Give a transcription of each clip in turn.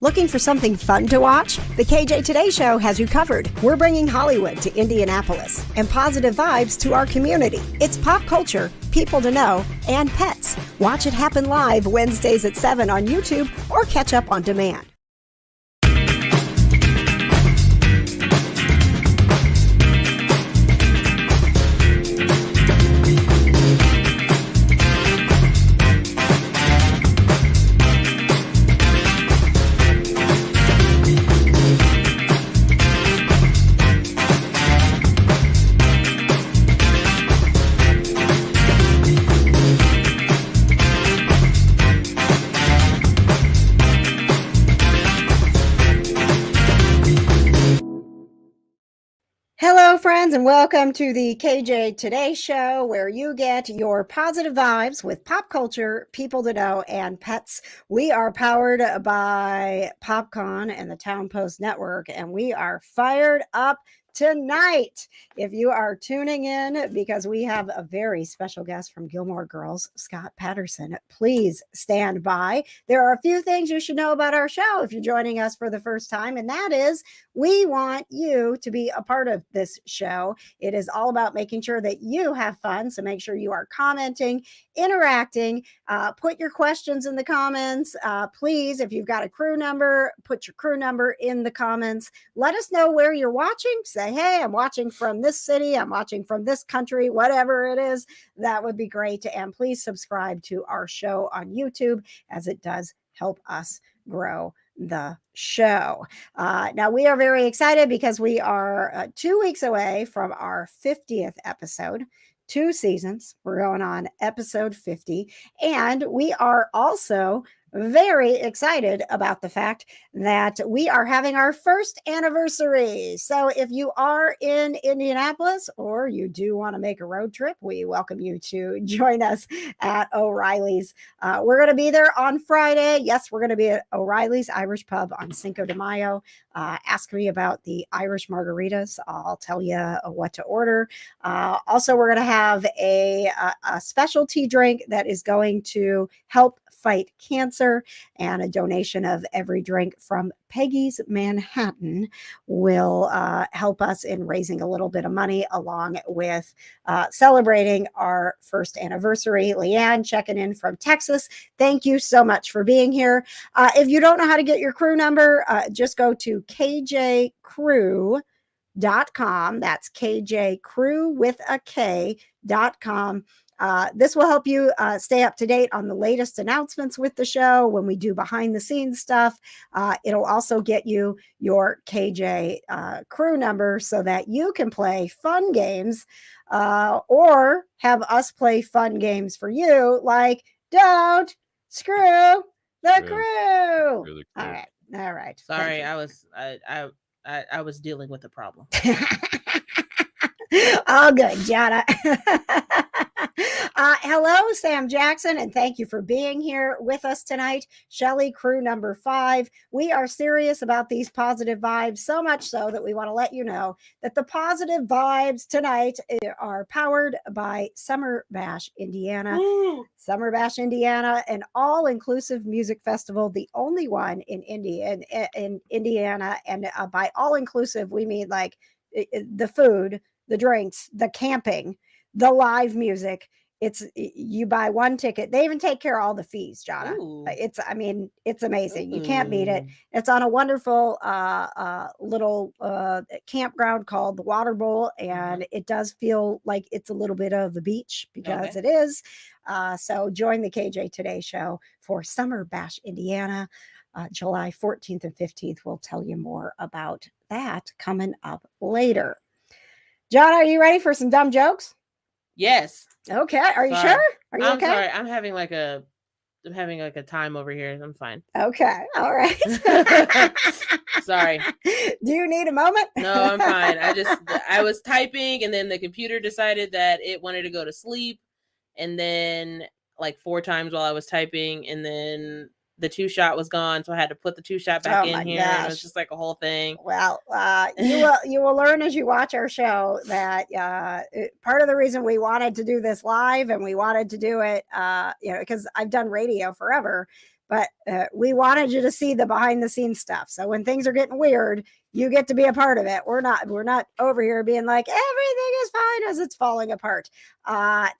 Looking for something fun to watch? The KJ Today Show has you covered. We're bringing Hollywood to Indianapolis and positive vibes to our community. It's pop culture, people to know, and pets. Watch it happen live Wednesdays at 7 on YouTube or catch up on demand. Hello, friends, and welcome to the KJ Today Show, where you get your positive vibes with pop culture, people to know, and pets. We are powered by PopCon and the Towne Post Network, and we are fired up tonight. If you are tuning in because we have a very special guest from Gilmore Girls, SCOTT Patterson, please stand by. There are a few things you should know about our show if you're joining us for the first time, and that is we want you to be a part of this show. It is all about making sure that you have fun, so make sure you are commenting, interacting, put your questions in the comments. Please, if you've got a crew number, put your crew number in the comments. Let us know where you're watching. Say, hey, I'm watching from this city, I'm watching from this country, whatever it is. That would be great. And please subscribe to our show on YouTube, as it does help us grow the show. Now, we are very excited because we are 2 weeks away from our 50th episode. 2 seasons. We're going on episode 50. And we are also very excited about the fact that we are having our first anniversary. So if you are in Indianapolis or you do want to make a road trip, we welcome you to join us at O'Reilly's. We're going to be there on Friday. Yes, we're going to be at O'Reilly's Irish Pub on Cinco de Mayo. Ask me about the Irish margaritas. I'll tell you what to order. Also, we're going to have a specialty drink that is going to help fight cancer, and a donation of every drink from Peggy's Manhattan will help us in raising a little bit of money along with celebrating our first anniversary. Leanne checking in from Texas. Thank you so much for being here. If you don't know how to get your crew number, just go to kjcrew.com. That's KJCrew with a K.com. This will help you stay up to date on the latest announcements with the show when we do behind the scenes stuff. It'll also get you your KJ crew number so that you can play fun games or have us play fun games for you, like Don't Screw the Krew. Really All right. All right. Sorry, I was dealing with a problem. All good, Johna. Hello, Sam Jackson, and thank you for being here with us tonight. Shelly, crew number 5. We are serious about these positive vibes, so much so that we want to let you know that the positive vibes tonight are powered by Summer Bash, Indiana. Woo! Summer Bash, Indiana, an all-inclusive music festival, the only one in Indiana. And by all-inclusive, we mean like the food, the drinks, the camping, the live music. It's you buy one ticket. They even take care of all the fees, Johna. Ooh. It's amazing. You can't beat it. It's on a wonderful little campground called the Water Bowl, and it does feel like it's a little bit of the beach because it is. So join the KJ Today Show for Summer Bash, Indiana. July 14th and 15th. We'll tell you more about that coming up later. John, are you ready for some dumb jokes? Yes. Okay. Are you sure? Are you okay? Sorry. I'm having like a time over here. I'm fine. Okay. All right. Sorry. Do you need a moment? No, I'm fine. I was typing and then the computer decided that it wanted to go to sleep, and then like 4 times while I was typing, and then the 2-shot was gone, so I had to put the 2-shot back in here. And it was just like a whole thing. Well, you will learn as you watch our show that part of the reason we wanted to do this live and we wanted to do it, because I've done radio forever, but we wanted you to see the behind the scenes stuff. So when things are getting weird, you get to be a part of it. We're not over here being like everything is fine as it's falling apart.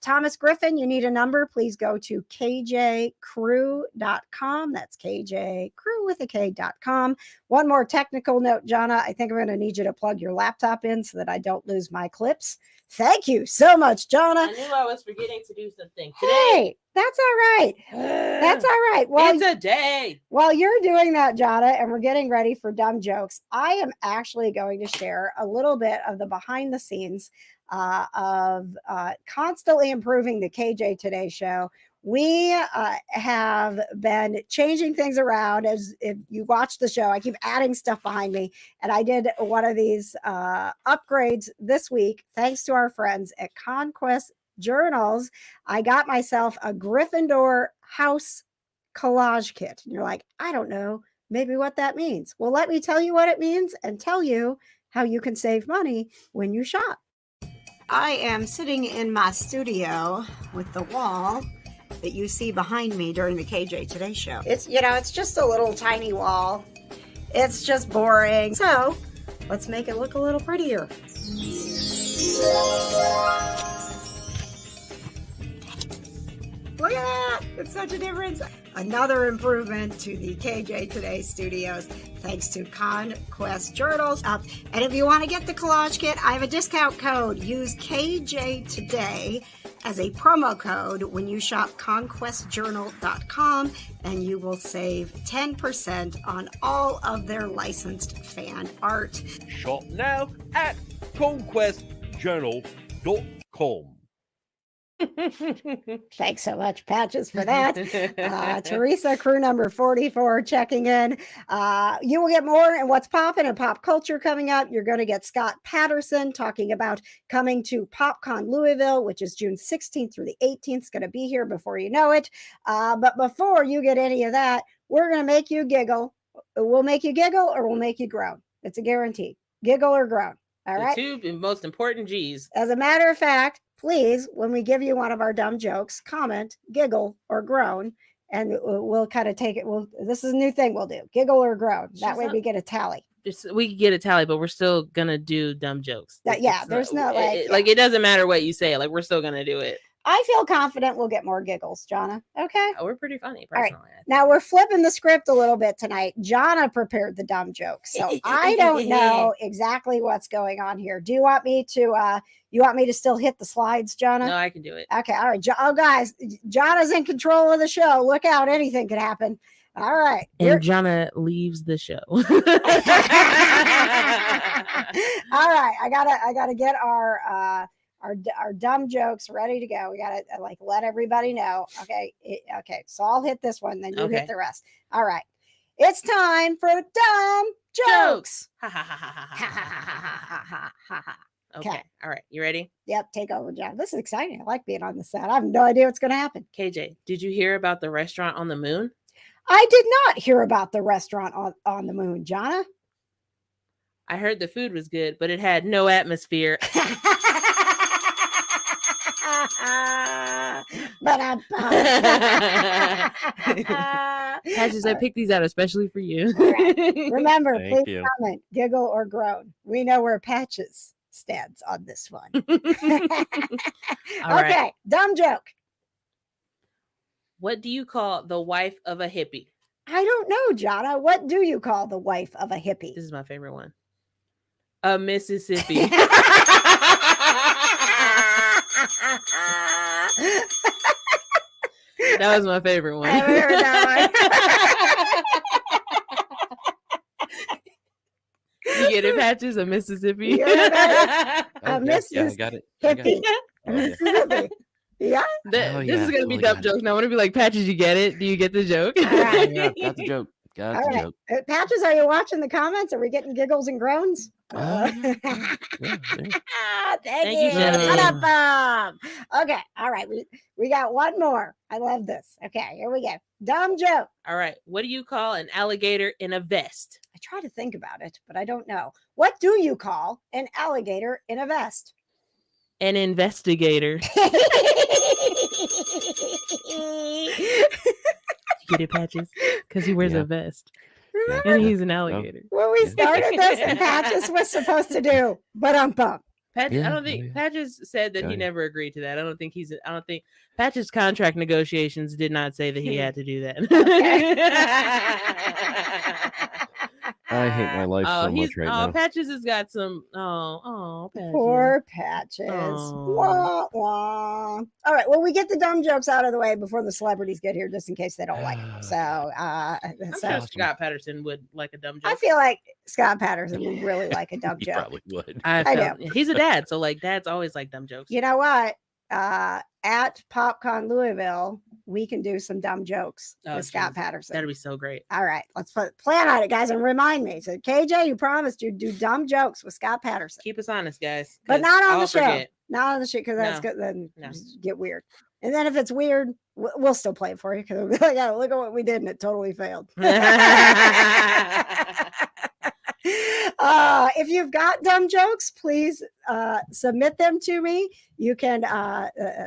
Thomas Griffin, you need a number. Please go to kjcrew.com. That's kjcrew with a k.com. One more technical note, Johna. I think I'm going to need you to plug your laptop in so that I don't lose my clips. Thank you so much, Johna. I knew I was forgetting to do something today. Hey, that's all right. That's all right. Well, it's a day. While you're doing that, Johna, and we're getting ready for dumb jokes, I am actually going to share a little bit of the behind the scenes of constantly improving the KJ Today show. We have been changing things around. As if you watch the show, I keep adding stuff behind me. And I did one of these upgrades this week, thanks to our friends at ConQuest Journals. I got myself a Gryffindor house collage kit. And you're like, I don't know, maybe what that means. Well, let me tell you what it means and tell you how you can save money when you shop. I am sitting in my studio with the wall that you see behind me during the KJ Today show. It's just a little tiny wall. It's just boring. So let's make it look a little prettier. Look at that. It's such a difference. Another improvement to the KJ Today studios, thanks to ConQuest Journals. And if you want to get the collage kit, I have a discount code. Use KJ Today as a promo code when you shop conquestjournal.com, and you will save 10% on all of their licensed fan art. Shop now at conquestjournal.com. Thanks so much, Patches, for that. Teresa, crew number 44, checking in. You will get more in What's Poppin' and Pop Culture coming up. You're going to get SCOTT Patterson talking about coming to PopCon Louisville, which is June 16th through the 18th. It's going to be here before you know it. But before you get any of that, we're going to make you giggle. We'll make you giggle or we'll make you groan. It's a guarantee. Giggle or groan. All right. The two most important G's. As a matter of fact, please, when we give you one of our dumb jokes, comment, giggle, or groan, and we'll kind of take it. This is a new thing we'll do: giggle or groan. That way, we get a tally. We can get a tally, but we're still gonna do dumb jokes. There's no it doesn't matter what you say. Like, we're still gonna do it. I feel confident we'll get more giggles, Johna. Okay. We're pretty funny, personally. All right. Now we're flipping the script a little bit tonight. Johna prepared the dumb jokes, so I don't know exactly what's going on here. Do you want me to? You want me to still hit the slides, Johna? No, I can do it. Okay. All right. Oh, guys, Johna's in control of the show. Look out! Anything could happen. All right. And Johna leaves the show. All right. I gotta get our dumb jokes ready to go. We gotta let everybody know. Okay. Okay. So I'll hit this one, then you hit the rest. All right. It's time for dumb jokes. Okay. All right. You ready? Yep. Take over, John. This is exciting. I like being on the set. I have no idea what's going to happen. KJ, did you hear about the restaurant on the moon? I did not hear about the restaurant on the moon, Johna. I heard the food was good, but it had no atmosphere. Patches, I picked these out especially for you. Right. Remember, please comment, giggle, or groan. We know where Patches stands on this one. Okay, right. Dumb joke. What do you call the wife of a hippie? I don't know, Johna. What do you call the wife of a hippie? This is my favorite one. A Mississippi. That was my favorite one. I haven't heard that one. You get it, Patches? A Mississippi? Mississippi. I got it. Hippie. Mississippi. Yeah. This is gonna be dumb jokes. Now I want to be like, Patches, you get it? Do you get the joke? All right. Yeah, got the joke. Got the joke. Patches, are you watching the comments? Are we getting giggles and groans? Yeah. Thank you. Shut up, Bob. Okay. All right. We got one more. I love this. Okay. Here we go. Dumb joke. All right. What do you call an alligator in a vest? I try to think about it, but I don't know. What do you call an alligator in a vest? An investigator. Get it, Patches? Because he wears Yeah. a vest. Remember And he's an alligator. when we started this and Patches was supposed to do, but Patches, Yeah, I don't think Patches said that he Yeah. never agreed to that. I don't think Patches' contract negotiations did not say that he had to do that. I hate my life so much right now. Patches has got some. Patches. poor Patches. Oh. Wah, wah. All right. Well, we get the dumb jokes out of the way before the celebrities get here, just in case they don't like them. So, I'm sure Scott Patterson would like a dumb joke. I feel like Scott Patterson would really like a dumb He joke. probably would. I do. He's a dad, so like dads always like dumb jokes. You know what? At PopCon Louisville, we can do some dumb jokes with Scott Patterson. That'd be so great. All right, let's plan on it, guys, and remind me. So, KJ, you promised you'd do dumb jokes with Scott Patterson. Keep us honest, guys. But not on the show. Forget. Not on the show, because that's good. Then get weird. And then if it's weird, we'll still play it for you, because we'll be like, oh, look at what we did, and it totally failed. If you've got dumb jokes, please submit them to me. You can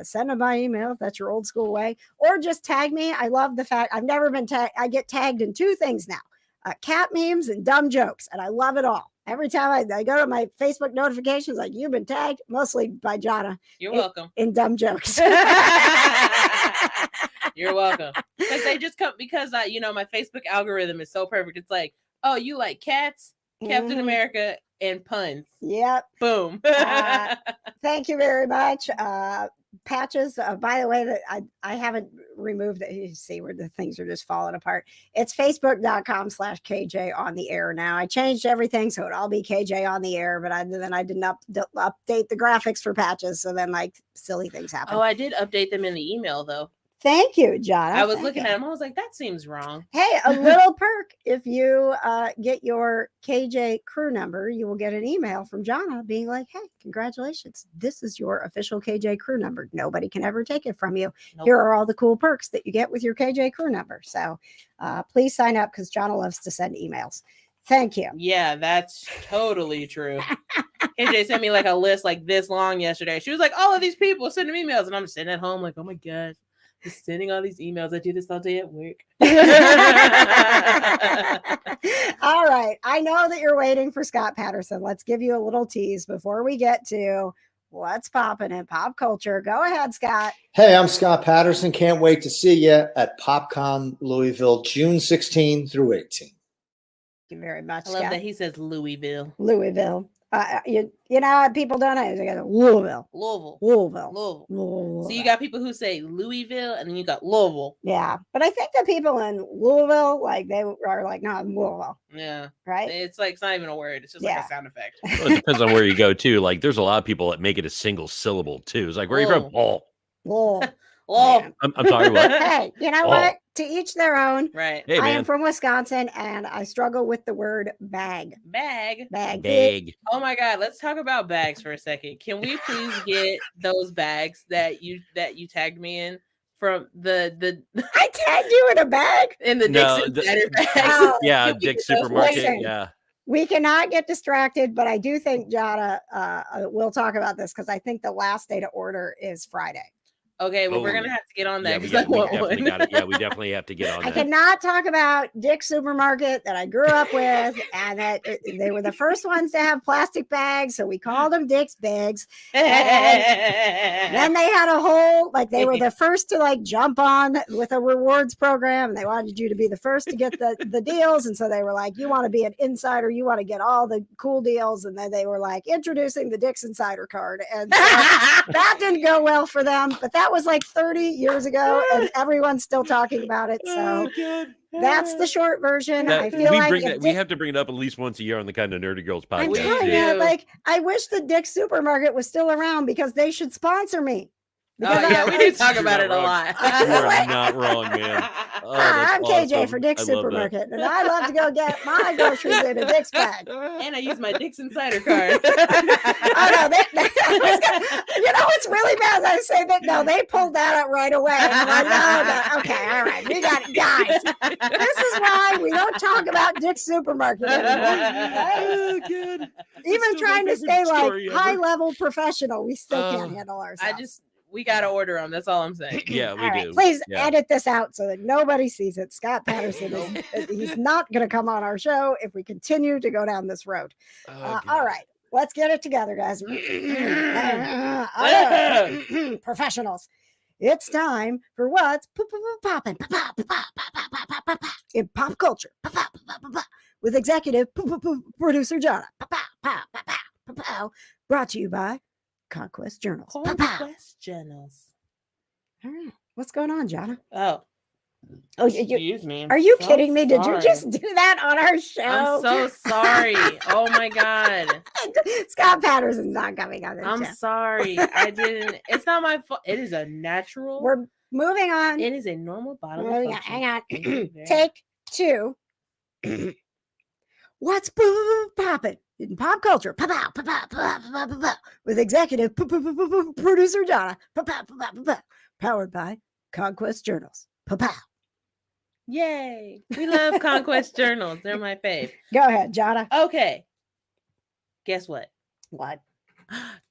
send them by email if that's your old school way, or just tag me. I love the fact I've never been tagged. I get tagged in 2 things now: cat memes and dumb jokes, and I love it all. Every time I go to my Facebook notifications, like, you've been tagged, mostly by Johna. You're welcome. In dumb jokes. You're welcome. Because they just come because my Facebook algorithm is so perfect. It's like, oh, you like cats, Captain America, and puns. Yep. Boom. Thank you very much. Patches, by the way, that I haven't removed it. You see where the things are just falling apart. It's facebook.com/KJ on the air now. I changed everything so it'll all be KJ on the air, but then I didn't update the graphics for Patches. So then like silly things happen. Oh, I did update them in the email though. Thank you, John. I was looking at them. I was like, that seems wrong. Hey, a little perk. If you get your KJ crew number, you will get an email from Johna being like, hey, congratulations. This is your official KJ crew number. Nobody can ever take it from you. Nope. Here are all the cool perks that you get with your KJ crew number. So please sign up, because Johna loves to send emails. Thank you. Yeah, that's totally true. KJ sent me like a list like this long yesterday. She was like, all of these people send them emails. And I'm sitting at home like, oh my gosh. Just sending all these emails. I do this all day at work. All right. I know that you're waiting for Scott Patterson. Let's give you a little tease before we get to what's popping in pop culture. Go ahead, Scott. Hey, I'm Scott Patterson. Can't wait to see you at PopCon Louisville, June 16 through 18. Thank you very much, I love Scott. that he says Louisville. Louisville. You know, people don't know. They got Louisville. So you got people who say Louisville, and then you got Louisville. Yeah, but I think the people in Louisville, like, they are like, no, Louisville. Yeah, right. It's like, it's not even a word. It's just like a sound effect. Well, it depends on where you go too. Like, there's a lot of people that make it a single syllable too. It's like, where are you from? Oh. I'm sorry. What? Hey, you know what? To each their own. Right. Hey, I am from Wisconsin, and I struggle with the word bag. Bag. Oh my God, let's talk about bags for a second. Can we please get those bags that you tagged me in from the I tagged you in a bag? In the Dick's Insider bags. Oh, yeah, Dick's Supermarket. Listen, yeah. We cannot get distracted, but I do think Johna we'll talk about this, because I think the last day to order is Friday. Okay, well, we're going to have to get on that, Yeah, because I want one. We definitely have to get on that. I cannot talk about Dick's Supermarket that I grew up with, and that they were the first ones to have plastic bags, so we called them Dick's bags. And then they had a whole, like, they were the first to, like, jump on with a rewards program, and they wanted you to be the first to get the deals, and so they were like, you want to be an insider, you want to get all the cool deals, and then they were like, introducing the Dick's Insider card, and so that didn't go well for them, but that was like 30 years ago, and everyone's still talking about it. So that's the short version. I feel we have to bring it up at least once a year on the Kind of Nerdy Girls podcast. I'm telling you, like, I wish the Dick's Supermarket was still around, because they should sponsor me. Because we do talk about it a lot. You are not wrong, man. I'm awesome. KJ for Dick's Supermarket, and I love to go get my groceries in a Dick's bag. And I use my Dick's Insider card. Oh, no, you know what's really bad? I say that, no, they pulled that up right away. I'm like, no, okay, all right, we got it, guys. This is why we don't talk about Dick's Supermarket anymore. Good. Even trying to stay like high level professional, we still can't handle ourselves. We gotta order them. That's all I'm saying. Yeah, we All right, do. please Yeah. edit this out so that nobody sees it. Scott Patterson is he's not going to come on our show if we continue to go down this road. Oh, All God. right, let's get it together, guys. Professionals. It's time for what's poppin' in pop culture with executive producer Johna. Brought to you by ConQuest Journals. ConQuest Journals. All right. What's going on, Johna? Oh, Oh, excuse me. are you So kidding me? Did you sorry. just do that on our show? I'm so sorry. Oh my God. Scott Patterson's not coming on this I'm show. sorry. I didn't. It's not my fault. It is a natural. We're moving on. It is a normal bodily Oh, yeah, function. hang on. Thank you very Take 2. What's poppin' in pop culture? With executive producer Johna. Powered by ConQuest Journals. Yay. We love ConQuest Journals. They're my fave. Go ahead, Johna. Okay. Guess what? What?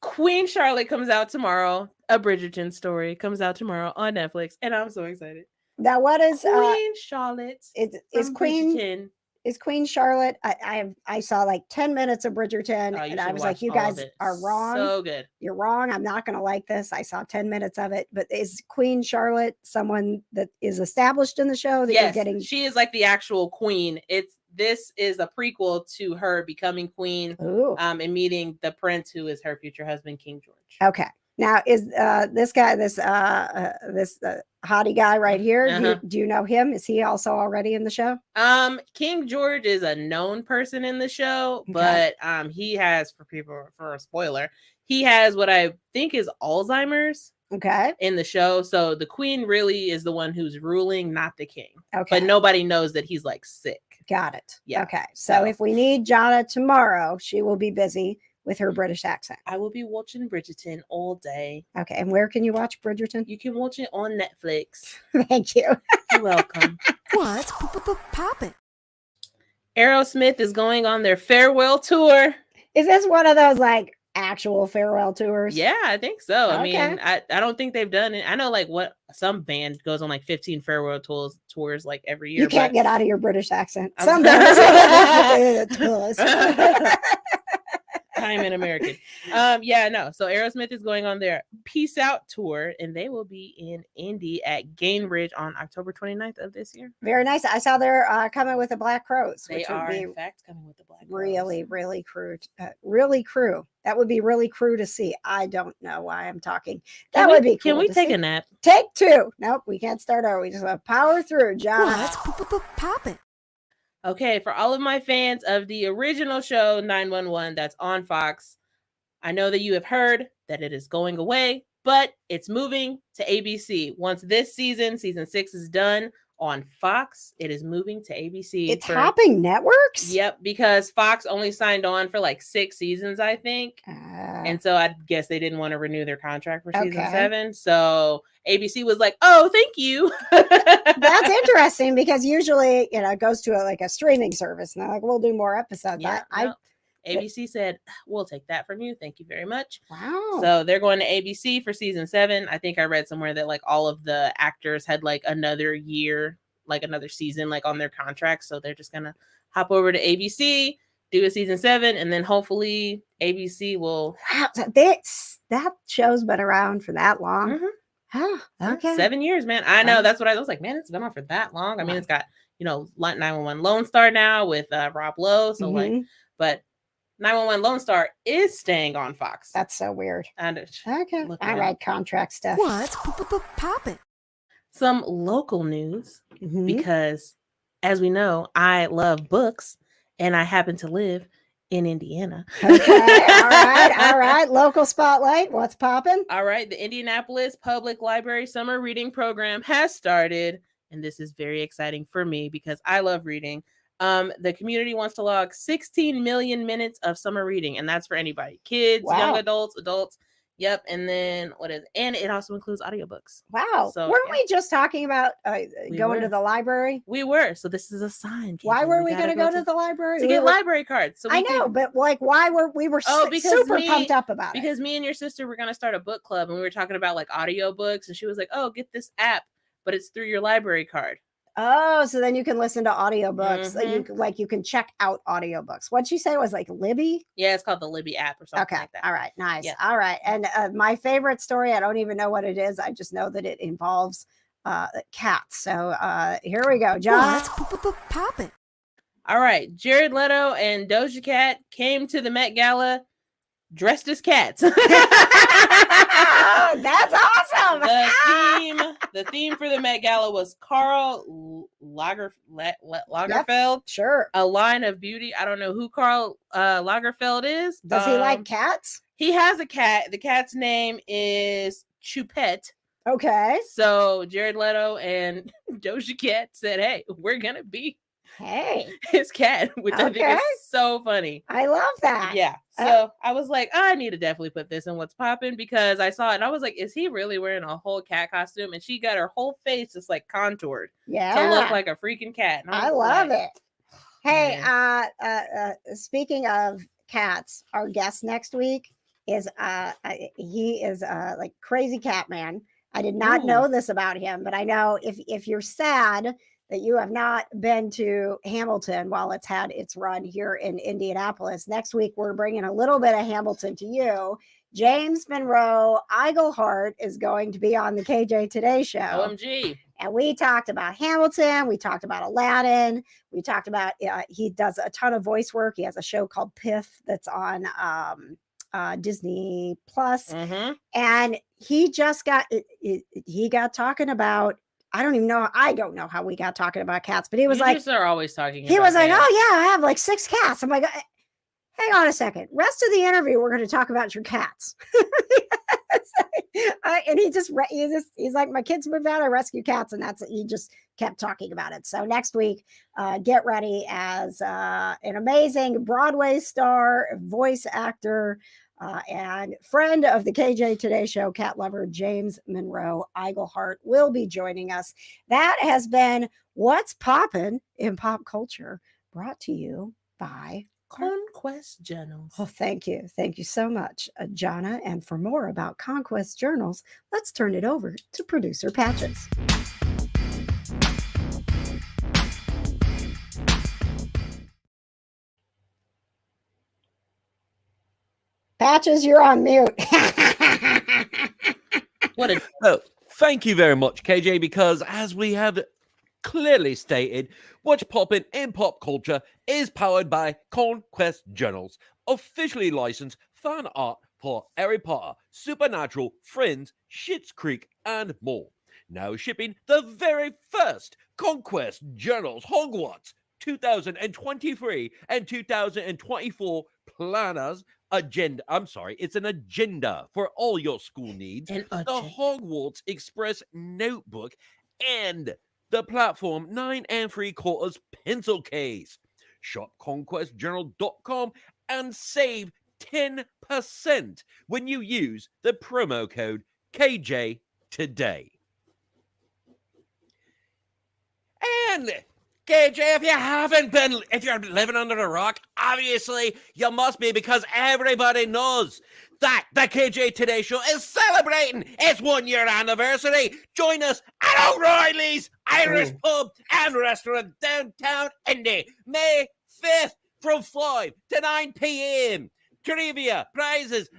Queen Charlotte comes out tomorrow. A Bridgerton story comes out tomorrow on Netflix, and I'm so excited. Now, what is Queen Charlotte? is from Queen Bridgerton. is Queen Charlotte? I saw like 10 minutes of Bridgerton, Oh, you and I should was like, watch you all of guys it. are wrong. So good. You're wrong. I'm not going to like this. I saw 10 minutes of it. But is Queen Charlotte someone that is established in the show that you're Yes, getting? she is like the actual queen. This is a prequel to her becoming queen, Ooh. and meeting the prince who is her future husband, King George. Okay. Now, is this guy, this hottie guy right here? Uh-huh. Do you know him? Is he also already in the show? King George is a known person in the show, Okay. but he has, for a spoiler, he has what I think is Alzheimer's Okay. in the show. So the queen really is the one who's ruling, not the king. Okay. But nobody knows that he's like sick. Got it. Yeah. Okay. So if we need Johna tomorrow, she will be busy with her British accent. I will be watching Bridgerton all day. Okay. And where can you watch Bridgerton? You can watch it on Netflix. Thank you. You're welcome. What's poppin'? Aerosmith is going on their farewell tour. Is this one of those like actual farewell tours? Yeah, I think so. I Okay. mean, I don't think they've done it. I know like what some band goes on like 15 farewell tours like every year. You can't but get out of your British accent. I'm Some sorry. I'm an American. Yeah, no. So Aerosmith is going on their Peace Out tour, and they will be in Indy at Gainbridge on October 29th of this year. Very nice. I saw they're coming with the Black Crows, They which would are, be in fact, coming with the Black Crows. really, really crew. Really crew. That would be really crew to see. I don't know why I'm talking. That would be cool. Can we to take see. a nap? Take 2. Nope, we can't start over. We just power through, John. What's poppin'? Okay, for all of my fans of the original show 911 that's on Fox, I know that you have heard that it is going away, but it's moving to ABC. Once this season 6 is done on Fox, it is moving to ABC. It's hopping networks? Yep, because Fox only signed on for like 6 seasons, I think. And so I guess they didn't want to renew their contract for season Okay. 7. So ABC was like, oh, thank you. That's interesting because usually, it goes to a streaming service and they're like, we'll do more episodes. Yeah, no. ABC said, we'll take that from you. Thank you very much. Wow. So they're going to ABC for season 7. I think I read somewhere that like all of the actors had like another year, like another season, like on their contract. So they're just going to hop over to ABC, do a season 7, and then hopefully ABC will. Wow. So that show's been around for that long. Mhm. Oh, okay. 7 years, man. I know. Wow. That's what I was like, man, it's been on for that long. I mean, Wow. it's got, 911 Lone Star now with Rob Lowe. So Mhm. but 911 Lone Star is staying on Fox. That's so weird. And Okay. Look All around. right. Contract stuff. What's poppin'? some local news, Mhm. because as we know, I love books and I happen to live in Indiana. Okay. All right. Local spotlight. What's popping? All right. The Indianapolis Public Library Summer Reading Program has started, and this is very exciting for me because I love reading. The community wants to log 16 million minutes of summer reading, and that's for anybody, kids, Wow. young adults. Yep. And then and it also includes audiobooks. Wow. So, Weren't yeah. we just talking about We going to were. the library? We were. So this is a sign. Why KJ. were we gotta going to go to the library? to get library cards? So I know, but like, why were we super pumped up about it? Because me and your sister were going to start a book club, and we were talking about like audiobooks, and she was like, "Oh, get this app, but it's through your library card." Oh, so then you can listen to audiobooks. You can check out audiobooks. What'd she say it was like Libby? Yeah, it's called the Libby app or something Okay. like that. All right. Nice. Yeah. All right. And my favorite story, I don't even know what it is. I just know that it involves cats. So here we go. John. What's poppin'? All right. Jared Leto and Doja Cat came to the Met Gala dressed as cats. That's awesome. The theme for the Met Gala was Karl Lagerfeld. Sure. A Line of Beauty. I don't know who Karl Lagerfeld is. Does he like cats? He has a cat. The cat's name is Choupette. Okay. So Jared Leto and Doja Cat said, "Hey, we're gonna be his cat," which I think is so funny. I love that. Yeah. So I was like, I need to definitely put this in What's Poppin', because I saw it and I was like, is he really wearing a whole cat costume? And she got her whole face just like contoured to look like a freaking cat. And I love it. Hey, speaking of cats, our guest next week is he is like crazy cat man. I did not know this about him, but I know if you're sad that you have not been to Hamilton while it's had its run here in Indianapolis, next week we're bringing a little bit of Hamilton to you. James Monroe Iglehart is going to be on the KJ Today Show. OMG. And we talked about Hamilton. We talked about Aladdin. We talked about, he does a ton of voice work. He has a show called Piff that's on Disney Plus. Mm-hmm. And he just got talking about, I don't know how we got talking about cats, but he was like, are always talking. He was like, oh yeah, I have like 6 cats. I'm like, hang on a second. Rest of the interview, we're going to talk about your cats. And he's like, my kids moved out, I rescue cats, and he just kept talking about it. So next week, get ready as an amazing Broadway star, voice actor, and friend of the KJ Today Show, cat lover James Monroe Iglehart will be joining us. That has been What's Poppin' in Pop Culture, brought to you by ConQuest Journals. Oh, thank you. Thank you so much, Johna. And for more about ConQuest Journals, let's turn it over to Producer Patches. Patches, you're on mute. Thank you very much, KJ, because as we have clearly stated, What's Poppin' in Pop Culture is powered by ConQuest Journals, officially licensed fan art for Harry Potter, Supernatural, Friends, Schitt's Creek, and more. Now shipping the very first ConQuest Journals Hogwarts 2023 and 2024 planners agenda. I'm sorry, it's an agenda for all your school needs. The Hogwarts Express notebook and the platform 9 3/4 pencil case. Shop conquestjournal.com and save 10% when you use the promo code KJ today. And KJ, if you're living under a rock, obviously you must be, because everybody knows that the KJ Today Show is celebrating its 1-year anniversary. Join us at O'Reilly's Irish Pub and Restaurant downtown Indy, May 5th from 5 to 9 p.m. Trivia, prizes,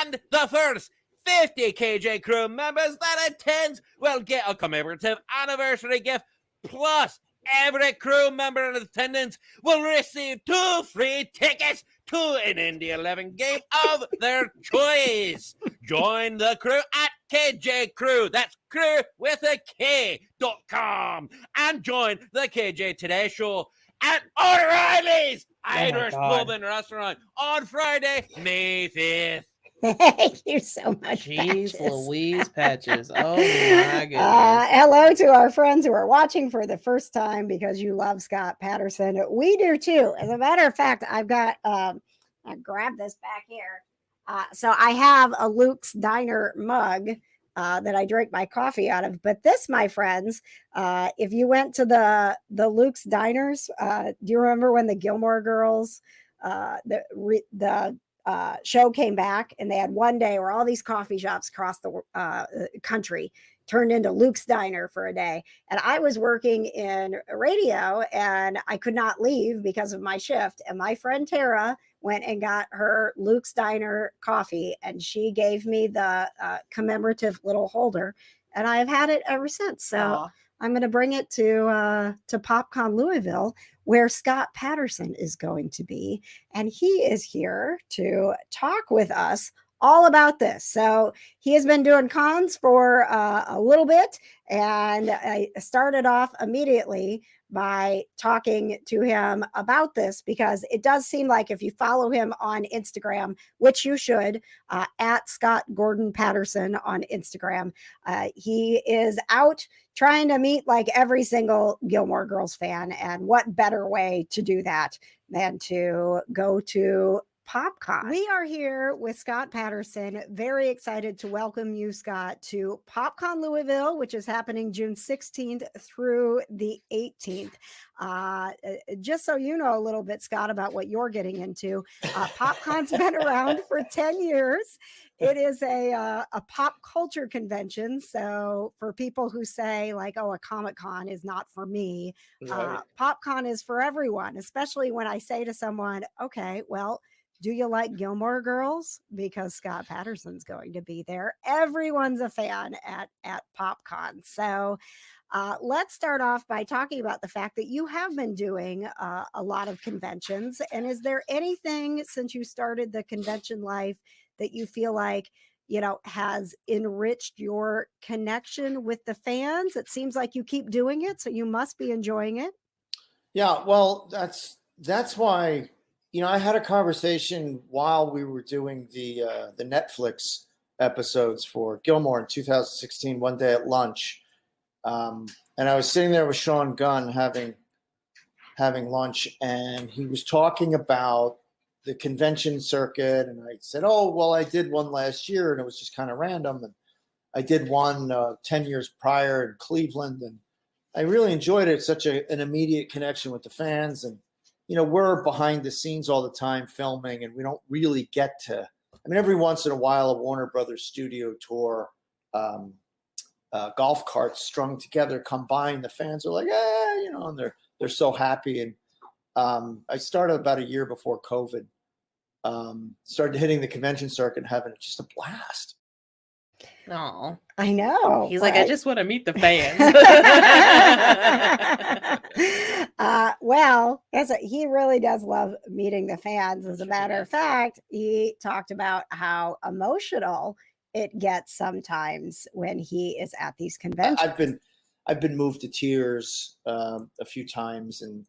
and the first 50 KJ crew members that attends will get a commemorative anniversary gift, plus every crew member in attendance will receive 2 free tickets to an Indy 11 game of their choice. Join the crew at KJ Crew, that's crew with a K.com, and join the KJ Today Show at O'Reilly's Irish Pub and Restaurant on Friday, May 5th. Thank you so much. Jeez Patches. Louise, Patches. Oh my goodness. Hello to our friends who are watching for the first time because you love Scott Patterson. We do too. As a matter of fact, I've got I grabbed this back here. So I have a Luke's Diner mug that I drink my coffee out of. But this, my friends, if you went to the Luke's Diners, do you remember when the Gilmore Girls, the show came back, and they had one day where all these coffee shops across the country turned into Luke's Diner for a day. And I was working in radio and I could not leave because of my shift. And my friend Tara went and got her Luke's Diner coffee, and she gave me the commemorative little holder, and I've had it ever since. So Aw. I'm going to bring it to PopCon Louisville, where Scott Patterson is going to be, and he is here to talk with us all about this. So he has been doing cons for a little bit, and I started off immediately by talking to him about this, because it does seem like if you follow him on Instagram, which you should, at Scott Gordon Patterson on Instagram, he is out trying to meet like every single Gilmore Girls fan. And what better way to do that than to go to PopCon. We are here with Scott Patterson. Very excited to welcome you, Scott, to PopCon Louisville, which is happening June 16th through the 18th. Just so you know a little bit, Scott, about what you're getting into, PopCon's been around for 10 years. It is a pop culture convention. So for people who say like, oh, a Comic-Con is not for me, PopCon is for everyone, especially when I say to someone, okay, well, do you like Gilmore Girls? Because Scott Patterson's going to be there. Everyone's a fan at PopCon. So let's start off by talking about the fact that you have been doing a lot of conventions. And is there anything since you started the convention life that you feel like, you know, has enriched your connection with the fans? It seems like you keep doing it, so you must be enjoying it. Yeah, well, that's why, you know, I had a conversation while we were doing the Netflix episodes for Gilmore in 2016, one day at lunch, and I was sitting there with Sean Gunn having lunch, and he was talking about the convention circuit, and I said, oh, well, I did one last year, and it was just kind of random, and I did one 10 years prior in Cleveland, and I really enjoyed it. It's such an immediate connection with the fans, and you know, we're behind the scenes all the time filming, and we don't really get to, I mean, every once in a while, a Warner Brothers studio tour, golf carts strung together come by, and the fans are like, you know, and they're so happy. And I started about a year before COVID, started hitting the convention circuit and having just a blast. Oh, I know. he's right? like, I just want to meet the fans. Well, he really does love meeting the fans. As a matter of fact, he talked about how emotional it gets sometimes when he is at these conventions. I've been moved to tears a few times, and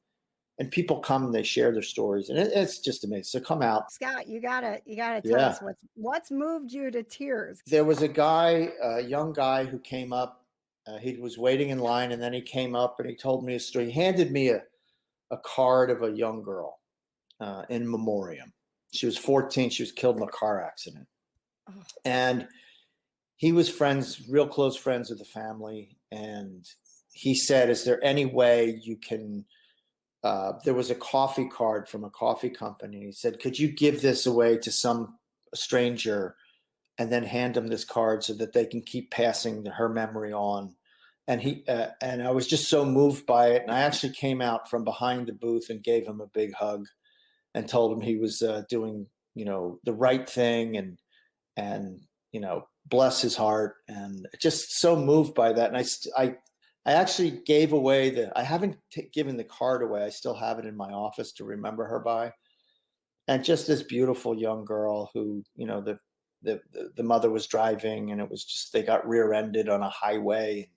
people come and they share their stories, and it's just amazing. So come out, Scott. You gotta tell us what's moved you to tears. There was a young guy who came up. He was waiting in line, and then he came up and he told me a story. He handed me a card of a young girl in memoriam. She was 14. She was killed in a car accident. Oh. And he was real close friends with the family. And he said, is there any way you can, there was a coffee card from a coffee company. He said, could you give this away to some stranger and then hand them this card so that they can keep passing her memory on? And and I was just so moved by it. And I actually came out from behind the booth and gave him a big hug and told him he was doing, you know, the right thing, and, you know, bless his heart. And just so moved by that. And I actually gave away I haven't given the card away. I still have it in my office to remember her by. And just this beautiful young girl who, you know, the mother was driving, and it was just, they got rear-ended on a highway,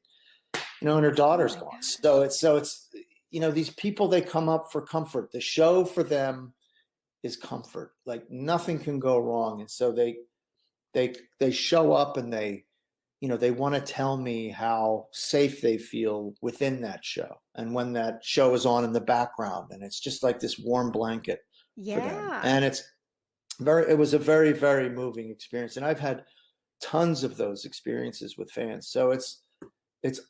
you know, and her daughter's gone. So it's, you know, these people, they come up for comfort. The show for them is comfort. Like nothing can go wrong. And so they show up, and they, you know, they want to tell me how safe they feel within that show. And when that show is on in the background, and it's just like this warm blanket for them. And It was a very, very moving experience. And I've had tons of those experiences with fans. So it's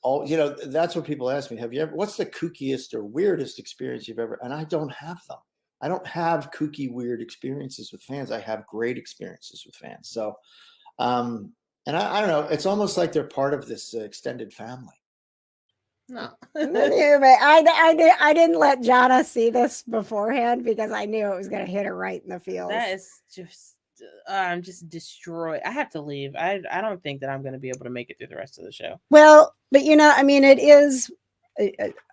all, that's what people ask me. What's the kookiest or weirdest experience you've ever, and I don't have them. I don't have kooky, weird experiences with fans. I have great experiences with fans. So, and I don't know, it's almost like they're part of this extended family. No. I didn't let Johna see this beforehand because I knew it was going to hit her right in the feels. That is just, I'm just destroyed. I have to leave. I don't think that I'm going to be able to make it through the rest of the show. Well, but I mean, it is,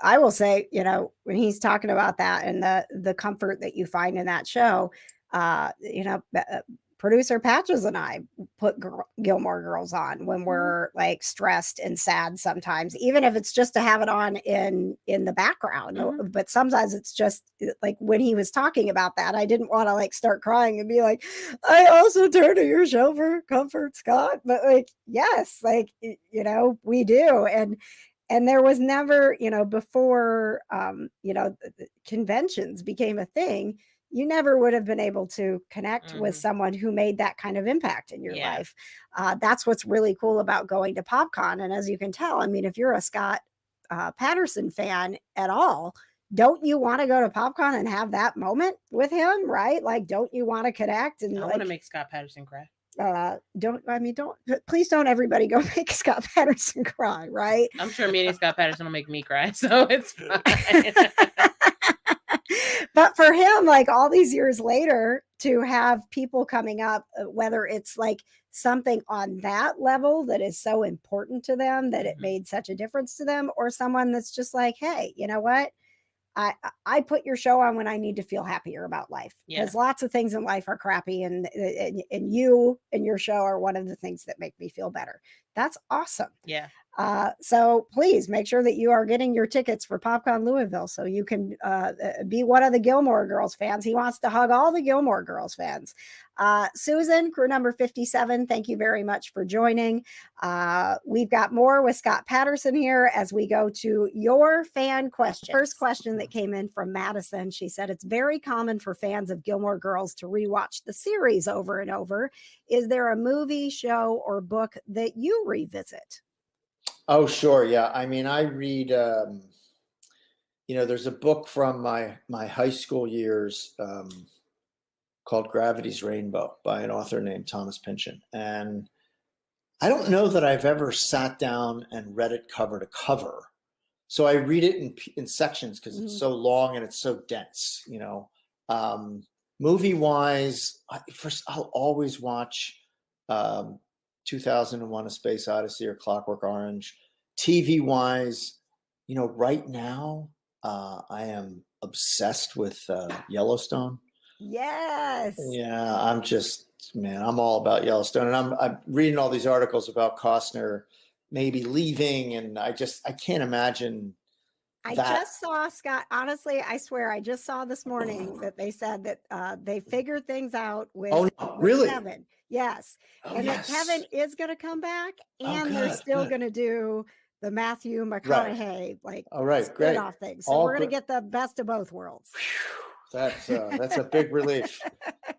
I will say, when he's talking about that and the comfort that you find in that show, producer Patches and I put Gilmore Girls on when we're like stressed and sad sometimes, even if it's just to have it on in the background. Mm-hmm. But sometimes it's just like when he was talking about that, I didn't want to like start crying and be like, I also turn to your show for comfort, Scott. But like, yes, like, we do. And there was never, before, conventions became a thing, you never would have been able to connect with someone who made that kind of impact in your life. That's what's really cool about going to PopCon. And as you can tell, I mean, if you're a Scott Patterson fan at all, don't you want to go to PopCon and have that moment with him, right? Like, don't you want to connect? And I want to make Scott Patterson cry. Please don't everybody go make Scott Patterson cry, right? I'm sure meeting Scott Patterson will make me cry, so it's fine. But for him, like all these years later, to have people coming up, whether it's like something on that level that is so important to them that it made such a difference to them, or someone that's just like, hey, you know what? I put your show on when I need to feel happier about life, because lots of things in life are crappy, and you and your show are one of the things that make me feel better. That's awesome. Yeah. So please make sure that you are getting your tickets for PopCon Louisville so you can be one of the Gilmore Girls fans. He wants to hug all the Gilmore Girls fans. Susan, crew number 57, thank you very much for joining. We've got more with Scott Patterson here as we go to your fan question. First question that came in from Madison. She said, it's very common for fans of Gilmore Girls to rewatch the series over and over. Is there a movie, show, or book that you revisit? Oh, sure. Yeah. I mean, I read, there's a book from my high school years called Gravity's Rainbow by an author named Thomas Pynchon. And I don't know that I've ever sat down and read it cover to cover. So I read it in sections because it's so long and it's so dense, Movie wise, I'll always watch 2001: A Space Odyssey or Clockwork Orange. TV wise, right now I am obsessed with Yellowstone. Yes. Yeah, I'm all about Yellowstone, and I'm reading all these articles about Costner maybe leaving, and I can't imagine. I just saw, Scott, honestly, I swear, I just saw this morning that they said that they figured things out with, really? Kevin. Yes. And yes. that Kevin is going to come back, and they're still going to do the Matthew McConaughey, spin-off thing. So we're going to get the best of both worlds. That's a big relief,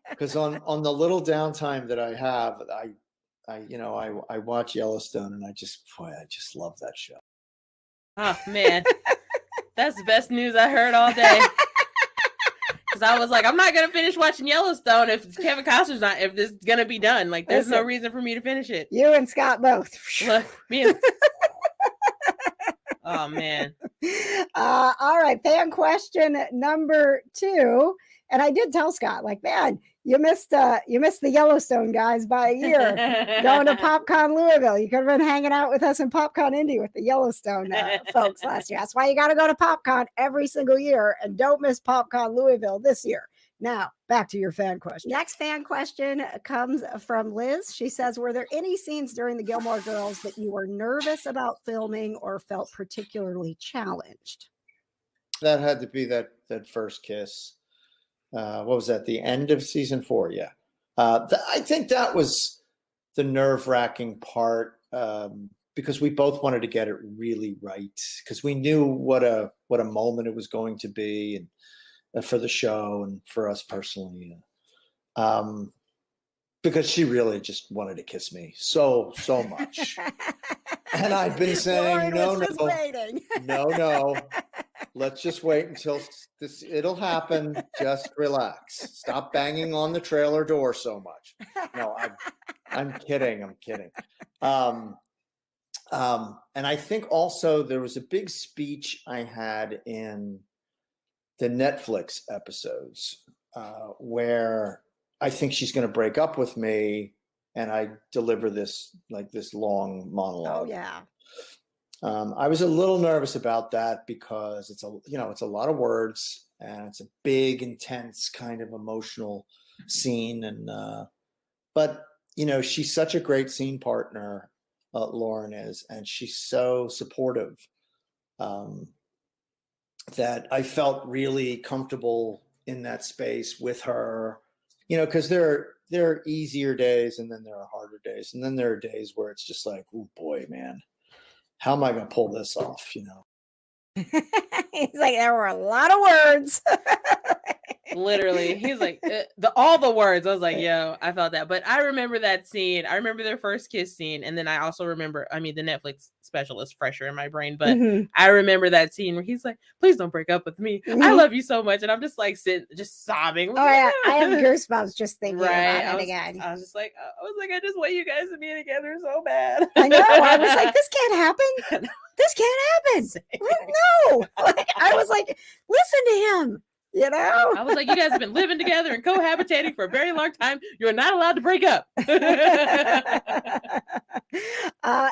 because on the little downtime that I have, I watch Yellowstone, and I just love that show. Oh man. That's the best news I heard all day. Because I was like, I'm not going to finish watching Yellowstone if Kevin Costner's not, if this is going to be done. Like, there's no reason for me to finish it. You and Scott both. Look, me and... Oh, man. All right. Fan question number 2. And I did tell Scott, like, man, you missed the Yellowstone guys by a year going to PopCon Louisville. You could have been hanging out with us in PopCon Indy with the Yellowstone folks last year. That's why you got to go to PopCon every single year, and don't miss PopCon Louisville this year. Now, back to your fan question. Next fan question comes from Liz. She says, were there any scenes during the Gilmore Girls that you were nervous about filming or felt particularly challenged? That had to be that first kiss. What was that? The end of season 4. Yeah. I think that was the nerve-wracking part, because we both wanted to get it really right, because we knew what a moment it was going to be, and for the show and for us personally. because she really just wanted to kiss me so much. And I've been saying, Lauren was no, just no, waiting. no. Let's just wait until this. It'll happen. Just relax. Stop banging on the trailer door so much. No, I'm kidding. And I think also there was a big speech I had in the Netflix episodes where I think she's going to break up with me, and I deliver this long monologue. Oh yeah. I was a little nervous about that because it's a lot of words, and it's a big, intense kind of emotional scene. And but she's such a great scene partner, Lauren is, and she's so supportive that I felt really comfortable in that space with her. Because there are easier days, and then there are harder days, and then there are days where it's just like, oh boy, man, how am I going to pull this off? He's like, there were a lot of words. Literally, he's like all the words. I was like, yo, I felt that. But I remember that scene. I remember their first kiss scene, and then I also remember, the Netflix special is fresher in my brain, but I remember that scene where he's like, please don't break up with me. I love you so much. And I'm just like sitting, just sobbing. Oh yeah, I have goosebumps just thinking about it again. I was just like, I just want you guys to be together so bad. I know. I was like, this can't happen. This can't happen. No. I was like, listen to him. I was like, you guys have been living together and cohabitating for a very long time. You're not allowed to break up.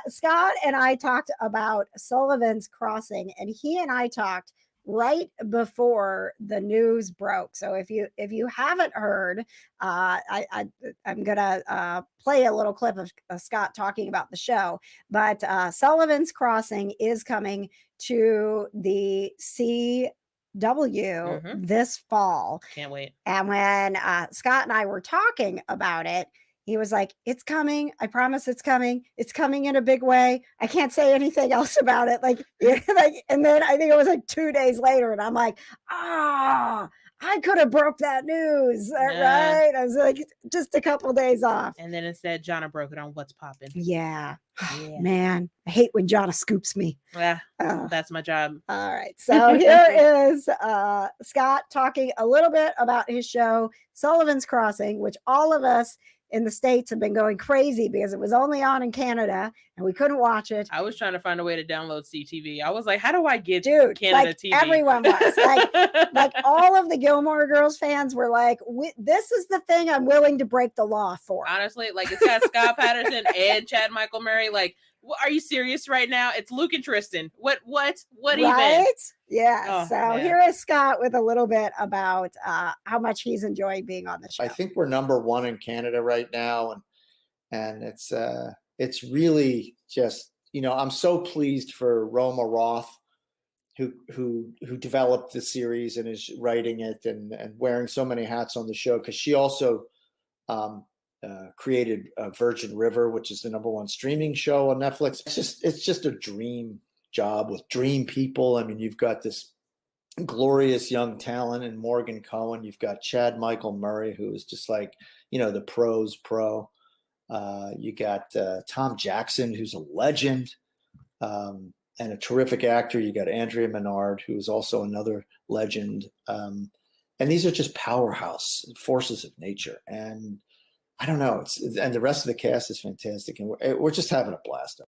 Scott and I talked about Sullivan's Crossing, and he and I talked right before the news broke. So if you haven't heard, I'm gonna play a little clip of Scott talking about the show. But Sullivan's Crossing is coming to the this fall. Can't wait. And when Scott and I were talking about it, he was like, it's coming. I promise it's coming. It's coming in a big way. I can't say anything else about it. And then I think it was like 2 days later, and I'm like, I could have broke that news, right? I was like, just a couple days off. And then instead, Johna broke it on What's Poppin'. Yeah. Man, I hate when Johna scoops me. Yeah, that's my job. All right. So here is Scott talking a little bit about his show, Sullivan's Crossing, which all of us in the States have been going crazy because it was only on in Canada and we couldn't watch it. I was trying to find a way to download CTV. I was like, how do I get Canada TV? Everyone was like all of the Gilmore Girls fans were like, this is the thing I'm willing to break the law for. Honestly, it's got Scott Patterson and Chad Michael Murray. Are you serious right now? It's Luke and Tristan. What right? even? Yeah. Here is Scott with a little bit about how much he's enjoying being on the show. I think we're number one in Canada right now, and it's really just I'm so pleased for Roma Roth, who developed the series and is writing it and wearing so many hats on the show, because she also created Virgin River, which is the #1 streaming show on Netflix. It's just a dream job with dream people. I mean, you've got this glorious young talent in Morgan Cohen. You've got Chad Michael Murray, who is just like, the pro's pro. You got Tom Jackson, who's a legend and a terrific actor. You got Andrea Menard, who is also another legend. And these are just powerhouse forces of nature. And I don't know. And the rest of the cast is fantastic, and we're just having a blast.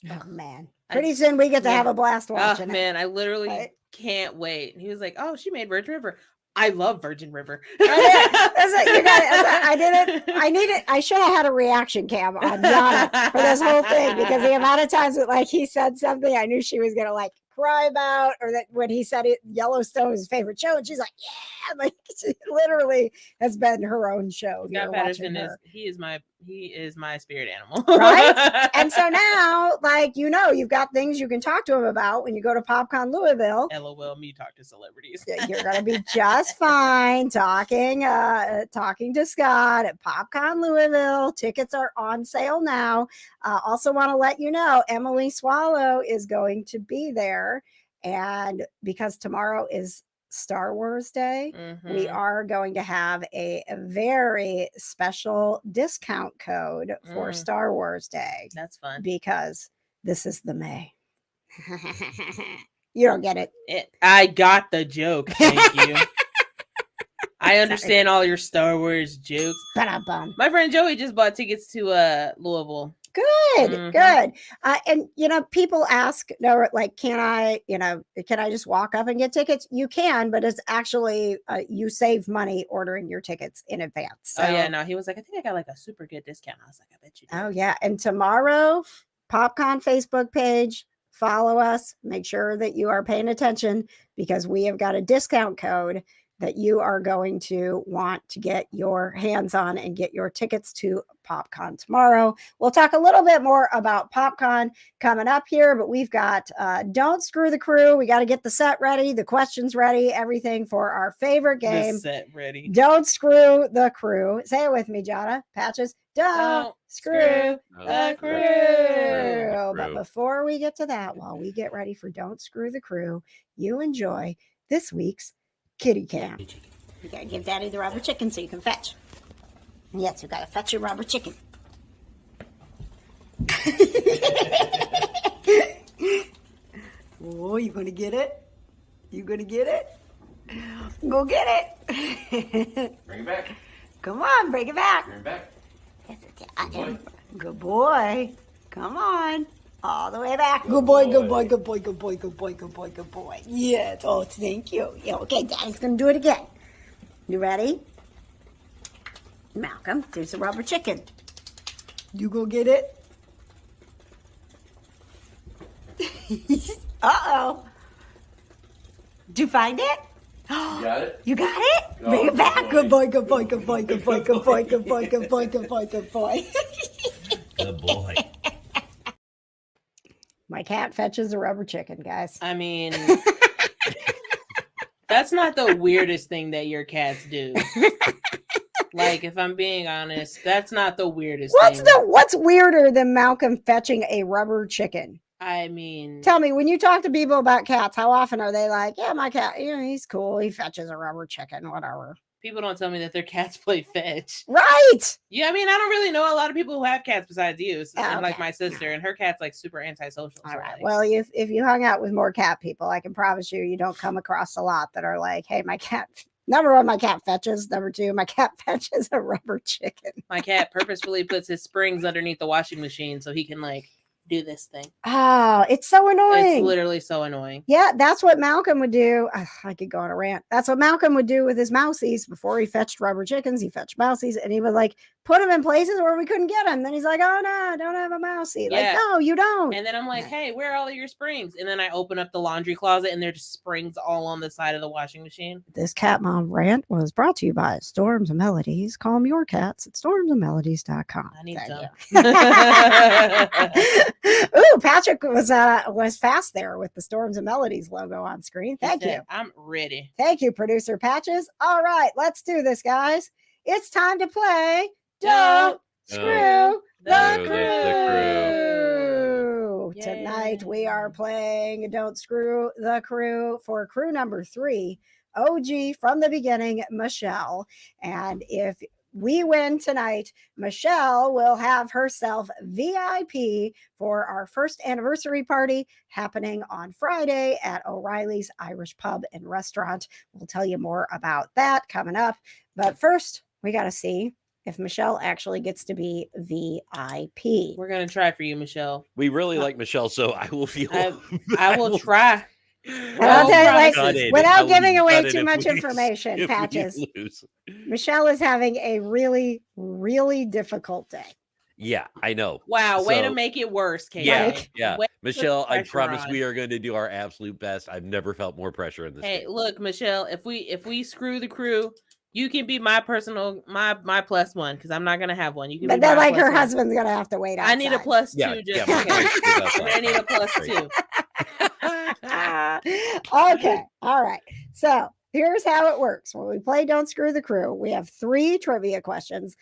Oh man! Pretty soon we get to have a blast watching it. Man, I literally can't wait. And he was like, "Oh, she made Virgin River. I love Virgin River." I should have had a reaction cam on Johna for this whole thing, because the amount of times that he said something I knew she was gonna cry about, or that when he said it, Yellowstone is his favorite show, and she's like, yeah, she literally has been her own show. Scott Patterson is my spirit animal, right? And so now, you've got things you can talk to him about when you go to PopCon Louisville. LOL, me talk to celebrities. You're gonna be just fine talking to Scott at PopCon Louisville. Tickets are on sale now. Also want to let you know, Emily Swallow is going to be there, and because tomorrow is Star Wars Day, we Mhm. are going to have a very special discount code for Mm. Star Wars Day That's fun. because this is the May. You don't get it. I got the joke. Thank you. I understand all your Star Wars jokes. Ba-da-bum. My friend Joey just bought tickets to Louisville. Good, Mhm. good. And people ask, no, like, can I just walk up and get tickets? You can, but it's actually you save money ordering your tickets in advance. So, Oh yeah, no, he was like, I think I got like a super good discount. I was like, I bet you did. oh yeah. And tomorrow, PopCon Facebook page, follow us. Make sure that you are paying attention because we have got a discount code that you are going to want to get your hands on and get your tickets to PopCon tomorrow. We'll talk a little bit more about PopCon coming up here, but we've got Don't Screw the Krew. We got to get the set ready, the questions ready, everything for our favorite game. The set ready. Don't Screw the Krew. Say it with me, Johna. Patches. Don't screw the Krew. But before we get to that, while we get ready for Don't Screw the Krew, you enjoy this week's Kitty Cam. You gotta give Daddy the rubber chicken so you can fetch. Yes, you gotta fetch your rubber chicken. Oh, you gonna get it? You gonna get it? Go get it. Bring it back. Come on, bring it back. Bring it back. Good boy. Come on. All the way back. Good boy, good boy, good boy, good boy, good boy, good boy, good boy. Yes. Oh, thank you. Yeah, okay, Daddy's going to do it again. You ready? Malcolm, there's a rubber chicken. You go get it? Uh-oh. Did you find it? You got it? You got it? Oh, Bring it back. Good boy, good good boy, good boy, good boy, good boy, good boy, good boy, good boy, good boy. Good boy. My cat fetches a rubber chicken, guys. I mean, that's not the weirdest thing that your cats do. Like, if I'm being honest, that's not the weirdest thing. What's weirder than Malcolm fetching a rubber chicken? I mean, Tell me, when you talk to people about cats, how often are they like, yeah, my cat, he's cool. He fetches a rubber chicken, whatever. people don't tell me that their cats play fetch. Right. Yeah, I mean, I don't really know a lot of people who have cats besides you, and like Okay. my sister, and her cat's like super antisocial. All so, right. like, Well, if you hung out with more cat people, I can promise you don't come across a lot that are like, hey, my cat, number one, my cat fetches. Number two, my cat fetches a rubber chicken. my cat purposefully puts his springs underneath the washing machine so he can like do this thing. Oh, it's so annoying. It's literally so annoying. Yeah, that's what Malcolm would do. Ugh, I could go on a rant. That's what Malcolm would do with his mousies before he fetched rubber chickens. He fetched mousies and he would like put them in places where we couldn't get them. Then he's like, oh no, I don't have a mousie. Yeah. Like, no, you don't. And then I'm like, hey, where are all of your springs? And then I open up the laundry closet and there's just springs all on the side of the washing machine. This Cat Mom rant was brought to you by Storms and Melodies. Call them your cats at stormsandmelodies.com. I need some. Ooh, Patrick was fast there with the Storms and Melodies logo on screen. Thank you. I'm ready. Thank you, Producer Patches. All right, let's do this, guys. It's time to play Don't Screw the Krew. Yay. Tonight we are playing Don't Screw the Krew for crew number 3, OG from the beginning, Michelle. And if we win tonight, Michelle will have herself VIP for our first anniversary party happening on Friday at O'Reilly's Irish Pub and Restaurant. We'll tell you more about that coming up. But first, we got to see if Michelle actually gets to be VIP. We're going to try for you, Michelle. We really like Michelle, so I will feel. I will try. And I'll tell you, like, gutted. without I will giving be away gutted too if much we- information, if we Patches, lose. Michelle is having a really, really difficult day. Yeah, I know. Wow, way to So- make it worse, KJ. Yeah, yeah. Way to put Michelle, I pressure promise on. we are going to do our absolute best. I've never felt more pressure in this. Hey, game. look, Michelle, if we screw the crew, you can be my personal my plus one because I'm not gonna have one. You can But be then, my like, plus her one. husband's going to have to wait outside. I need a plus Yeah, two just yeah, in my case. wife is outside. I need a plus Great. two. Okay. All right. So here's how it works. When we play Don't Screw the Krew, we have 3 trivia questions.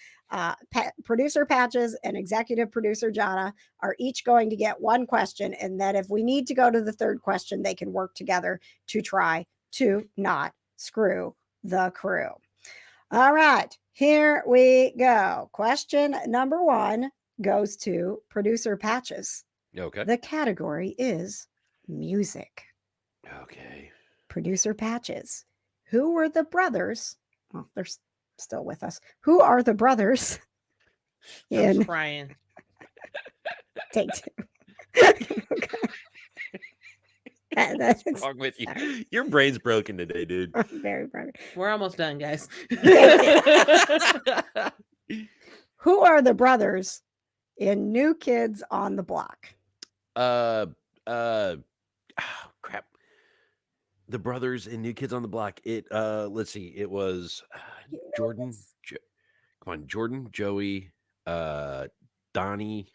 Producer Patches and executive producer Johna are each going to get 1 question. And then if we need to go to the 3rd question, they can work together to try to not Screw the Krew. All right, here we go. Question number 1 goes to producer Patches. Okay. The category is music. Okay. Producer Patches. Who were the brothers? Well, they're still with us. Who are the brothers I'm in crying. Take 2? Okay. What's wrong with you? Sorry. Your brain's broken today, dude. I'm very proud. We're almost done, guys. Who are the brothers in New Kids on the Block? Oh, crap. The brothers in New Kids on the Block. Let's see. It was Jordan. Come on, Jordan, Joey, Donnie.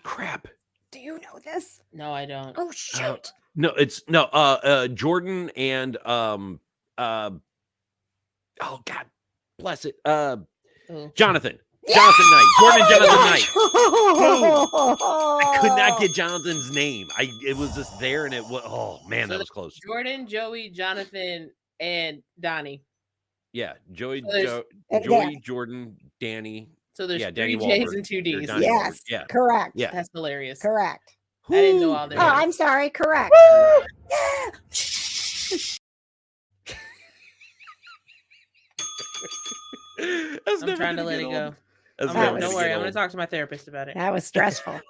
Crap. Do you know this? No, I don't. Oh shoot! No, it's no. Jordan and oh God, bless it. Ooh. Jonathan. Jonathan Knight. Jordan and Jonathan Knight. I I could not get Jonathan's name. It was just there, and it was. Oh man, So that was close. Jordan, Joey, Jonathan, and Donnie. Yeah, Joey, So there's- Joey, Jordan, Danny. So there's Yeah, 3 Danny J's Wahlberg. and 2 Or D's. Donnie Yes, Wahlberg. Yeah, correct. yeah. That's hilarious. Correct. I didn't know all Oh, their I'm names. sorry. Correct. I'm trying to let it go. Don't worry. I'm going to talk to my therapist about it. That was stressful.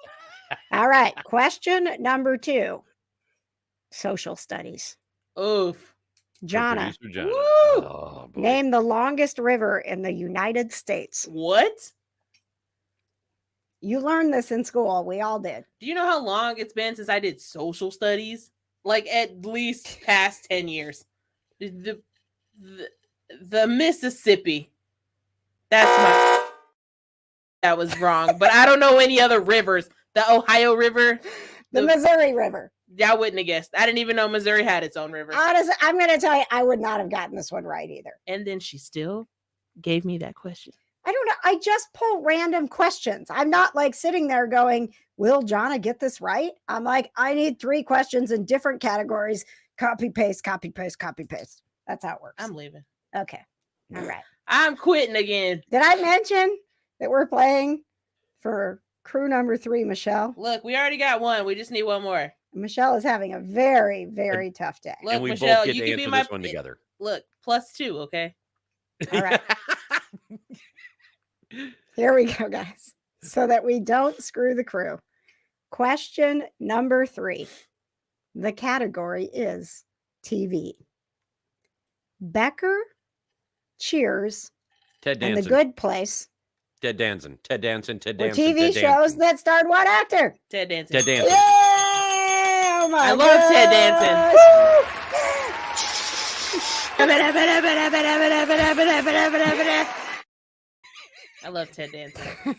All right. Question number 2. Social studies. Oof. Jonna, Woo! Oh, boy. name the longest river in the United States. What? You learned this in school. We all did. Do you know how long it's been since I did social studies? Like at least past 10 years. The Mississippi. That was wrong. But I don't know any other rivers. The Ohio River. The Missouri River. I wouldn't have guessed. I didn't even know Missouri had its own river. Honestly, I'm going to tell you, I would not have gotten this one right either. And then she still gave me that question. I don't know. I just pull random questions. I'm not like sitting there going, will Jonna get this right? I'm like, I need 3 questions in different categories. Copy, paste, copy, paste, copy, paste. That's how it works. I'm leaving. Okay. All right. I'm quitting again. Did I mention that we're playing for crew number 3, Michelle? Look, we already got one. We just need one more. Michelle is having a very, very tough day. Look, And we Michelle, both get you to can be answer my this one together. Look, +2, okay? All right. Here we go, guys. So that we don't screw the crew. Question number 3. The category is TV. Becker, Cheers, Ted and The Danson. Good Place Ted Danson. Ted Danson. Ted were Danson. TV Ted shows Danson. that starred what actor? Ted Danson. Ted Danson. Yeah! Oh my I love Ted Danson. I love Ted Danson.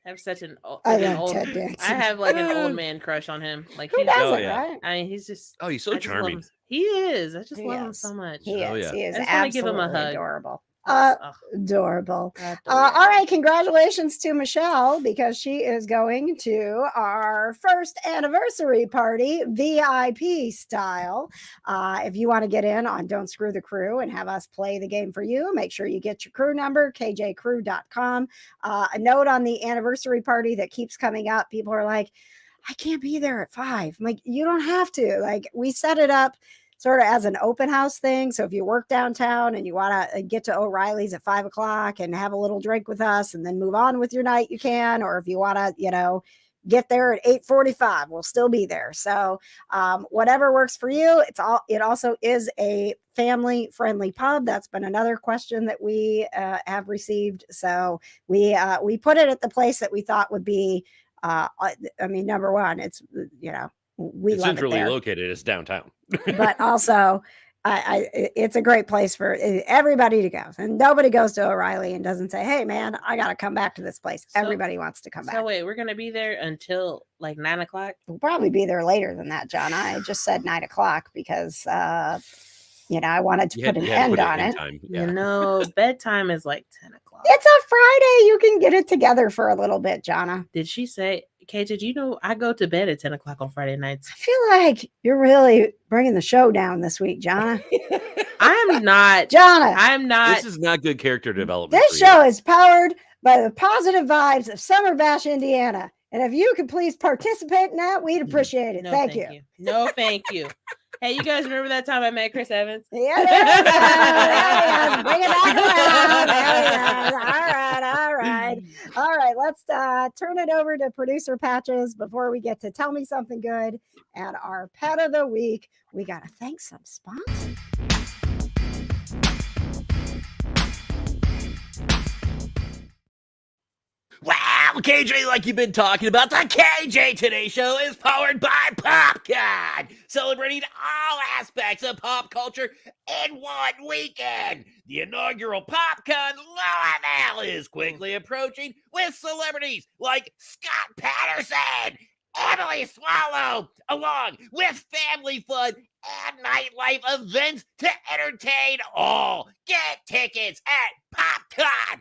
I have such an I an love old. Ted Danson. I have like an old man crush on him. Like Who he, doesn't, yeah. right? I mean, he's just. Oh, he's so I just love charming. him. He is. I just He love him is. so much. He Oh, is. yeah. He is I just wanna give him a absolutely hug. adorable. Ugh, Adorable. adorable. All right, congratulations to Michelle because she is going to our first anniversary party, VIP style. If you want to get in on Don't Screw the Krew and have us play the game for you, make sure you get your crew number, kjcrew.com. A note on the anniversary party that keeps coming up. People are like, I can't be there at 5. I'm like, you don't have to. Like, we set it up sort of as an open house thing. So if you work downtown and you want to get to O'Reilly's at 5 o'clock and have a little drink with us and then move on with your night, you can. Or if you want to, get there at 8:45, we'll still be there. So whatever works for you. It also is a family friendly pub. That's been another question that we have received. So we put it at the place that we thought would be. Number one, it's we It's love centrally it there. located. It's downtown. But also it's a great place for everybody to go, and nobody goes to O'Reilly and doesn't say, hey man, I got to come back to this place. So- Everybody wants to come So back. wait, we're gonna be there until like 9 o'clock. We'll probably be there later than that, John. I just said 9 o'clock because I wanted to put an You had to end put on it. time. You know, bedtime is like 10 o'clock. It's a Friday. You can get it together for a little bit, Johna. Did she say, KJ, do you know I go to bed at 10 o'clock on Friday nights? I feel like you're really bringing the show down this week, Johna. I'm not. Johna, I'm not. This is not good character development. this show is powered by the positive vibes of Summer Bash, Indiana. And if you could please participate in that, we'd appreciate it. No, thank you. No, thank you. Hey, you guys remember that time I met Chris Evans? Yeah, there we go. There we go. Bring it back around. There we go. All right. Let's turn it over to Producer Patches before we get to Tell Me Something Good and our pet of the week. We got to thank some sponsors. Wow, KJ, like you've been talking about, the KJ Today Show is powered by PopCon, celebrating all aspects of pop culture in one weekend. The inaugural PopCon Louisville is quickly approaching with celebrities like Scott Patterson, Emily Swallow, along with family fun and nightlife events to entertain all. Get tickets at popcon.us.